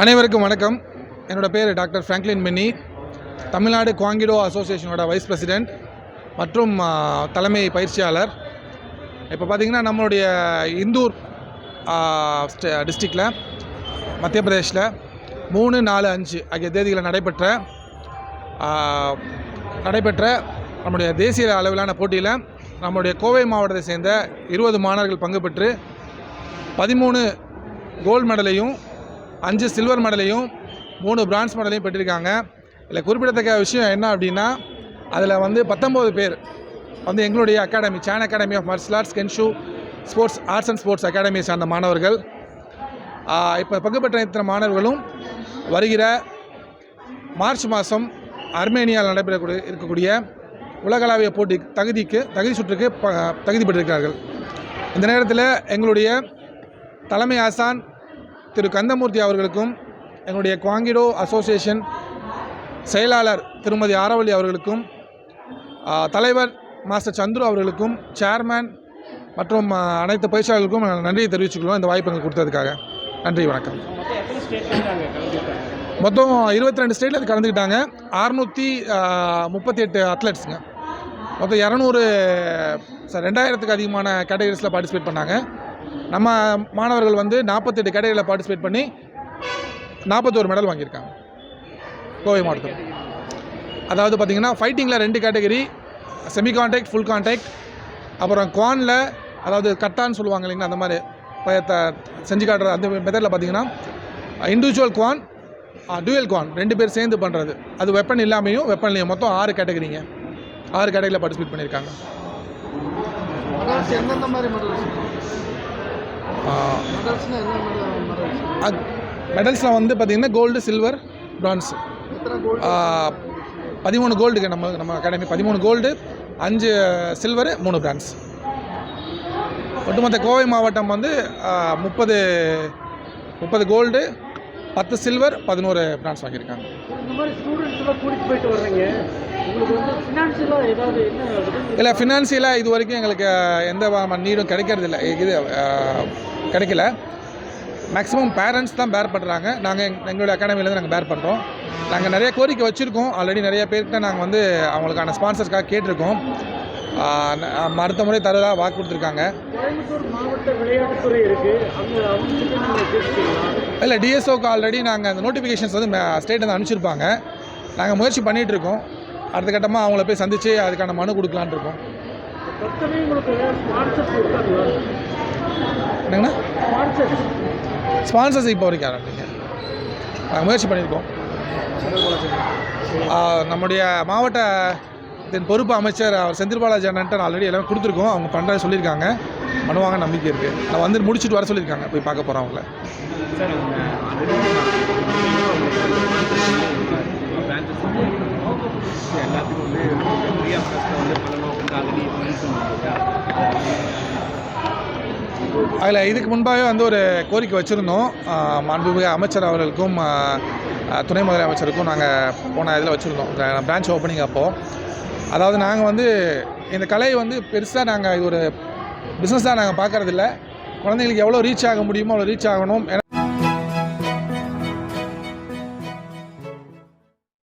அனைவருக்கும் வணக்கம். என்னோடய பேர் டாக்டர் ஃப்ராங்க்லின் மின்னி. தமிழ்நாடு குவாங்கிடோ அசோசியேஷனோட வைஸ் பிரசிடெண்ட் மற்றும் தலைமை பயிற்சியாளர். இப்போ பார்த்திங்கன்னா நம்மளுடைய இந்தூர் டிஸ்ட்ரிக்டில் மத்திய பிரதேஷில் 3, 4, 5 ஆகிய தேதிகளில் நடைபெற்ற நம்முடைய தேசிய அளவிலான போட்டியில் நம்முடைய கோவை மாவட்டத்தை சேர்ந்த 20 மாணவர்கள் பங்கு பெற்று 13 கோல்டு மெடலையும் 5 சில்வர் மெடலையும் 3 பிரான்ஸ் மெடலையும் பெற்றிருக்காங்க. இதில் குறிப்பிடத்தக்க விஷயம் என்ன அப்படின்னா, அதில் 19 பேர் எங்களுடைய அகாடமி சான் academy of martial arts Kenshu sports arts and sports அகாடமியை சார்ந்த மாணவர்கள். இப்போ பங்கு பெற்ற இத்தனை மாணவர்களும் வருகிற மார்ச் மாதம் அர்மேனியாவில் இருக்கக்கூடிய உலகளாவிய போட்டி தகுதி சுற்றுக்கு தகுதி பெற்றிருக்கிறார்கள். இந்த நேரத்தில் எங்களுடைய தலைமை ஆசான் திரு கந்தமூர்த்தி அவர்களுக்கும், எங்களுடைய குவாங்கிடோ அசோசியேஷன் செயலாளர் திருமதி ஆரவள்ளி அவர்களுக்கும், தலைவர் மாஸ்டர் சந்துரு அவர்களுக்கும், சேர்மேன் மற்றும் அனைத்து பயிற்சியாளர்களுக்கும் நன்றியை தெரிவிச்சுக்கிறோம் இந்த வாய்ப்பு எங்களுக்கு கொடுத்ததுக்காக. நன்றி, வணக்கம். மொத்தம் 22 ஸ்டேட்டில் அது கலந்துக்கிட்டாங்க. 638 அத்லெட்ஸுங்க. மொத்தம் 2000க்கு அதிகமான கேட்டகரிஸில் பார்ட்டிசிபேட் பண்ணாங்க. நம்ம மாணவர்கள் 48 கேட்டகரியில் பார்ட்டிசிபேட் பண்ணி 41 மெடல் வாங்கியிருக்காங்க கோவை மாவட்டத்தில். அதாவது பார்த்திங்கன்னா ஃபைட்டிங்கில் 2 category, semi contact, full contact. அப்புறம் குவானில், அதாவது கட்டான்னு சொல்லுவாங்க இல்லைங்களா, அந்த மாதிரி செஞ்சு காட்டுற அந்த மெத்தடில் பார்த்திங்கன்னா இண்டிவிஜுவல் குவான், டூயல் குவான் 2 பேர் சேர்ந்து பண்ணுறது. அது வெப்பன் இல்லாமையும் வெப்பன்லையும் மொத்தம் 6 கேட்டகரிங்க. 6 கேட்டகரியில் பார்ட்டிசிபேட் பண்ணியிருக்காங்க. மெடல்ஸில் பார்த்திங்கன்னா கோல்டு, சில்வர், பிரான்ஸ். 13 கோல்டுக்கு நம்ம அகாடமி 13 கோல்டு, 5 சில்வரு, 3 பிரான்ஸ். ஒட்டுமொத்த கோவை மாவட்டம் 30 கோல்டு, 10 சில்வர், 11 பிரான்ஸ் வாங்கியிருக்காங்க. இல்லை, ஃபினான்சியலாக இது வரைக்கும் எங்களுக்கு எந்த நீடும் கிடைக்கிறதில்ல, கிடைக்கல. மேக்ஸிமம் பேரண்ட்ஸ் தான் பேர் பண்ணுறாங்க. நாங்கள் எங்களுடைய அகாடமியிலேருந்து நாங்கள் பேர் பண்ணுறோம். நாங்கள் நிறைய கோரிக்கை வச்சுருக்கோம். ஆல்ரெடி நிறைய பேர்கிட்ட நாங்கள் அவங்களுக்கான ஸ்பான்சர்ஸ்க்காக கேட்டிருக்கோம். அடுத்த முறை தரதாக வாக்கு கொடுத்துருக்காங்க. இல்லை, டிஎஸ்ஓக்கு ஆல்ரெடி நாங்கள் அந்த நோட்டிஃபிகேஷன்ஸ் ஸ்டேட் அனுப்பிச்சிருப்பாங்க. நாங்கள் முயற்சி பண்ணிகிட்ருக்கோம். அடுத்த கட்டமாக அவங்கள போய் சந்தித்து அதுக்கான மனு கொடுக்கலான் இருக்கோம். என்னங்கண்ணா, ஸ்பான்சர்ஸ் இப்போ வரைக்கும் ஆரம்பிங்க. நாங்கள் முயற்சி பண்ணியிருக்கோம். நம்முடைய மாவட்டத்தின் பொறுப்பு அமைச்சர் அவர் செந்தில் பாலாஜி அண்ணன்ட்டு ஆல்ரெடி எல்லாமே கொடுத்துருக்கோம். அவங்க பண்ணுறத சொல்லியிருக்காங்க. பண்ணுவாங்க, நம்பிக்கை இருக்குது. நான் முடிச்சுட்டு வர சொல்லியிருக்காங்க. போய் பார்க்க போகிறோம் அவங்கள. அதில் இதுக்கு முன்பாகவே ஒரு கோரிக்கை வச்சுருந்தோம். மாண்புமிகு அமைச்சர் அவர்களுக்கும் துணை முதலமைச்சருக்கும் நாங்கள் போன இதில் வச்சுருந்தோம், பிரான்ச் ஓப்பனிங். அப்போது அதாவது நாங்கள் இந்த கலை பெருசாக நாங்கள் இது ஒரு பிஸ்னஸாக நாங்கள் பார்க்குறதில்ல. குழந்தைங்களுக்கு எவ்வளோ ரீச் ஆக முடியுமோ அவ்வளோ ரீச் ஆகணும்.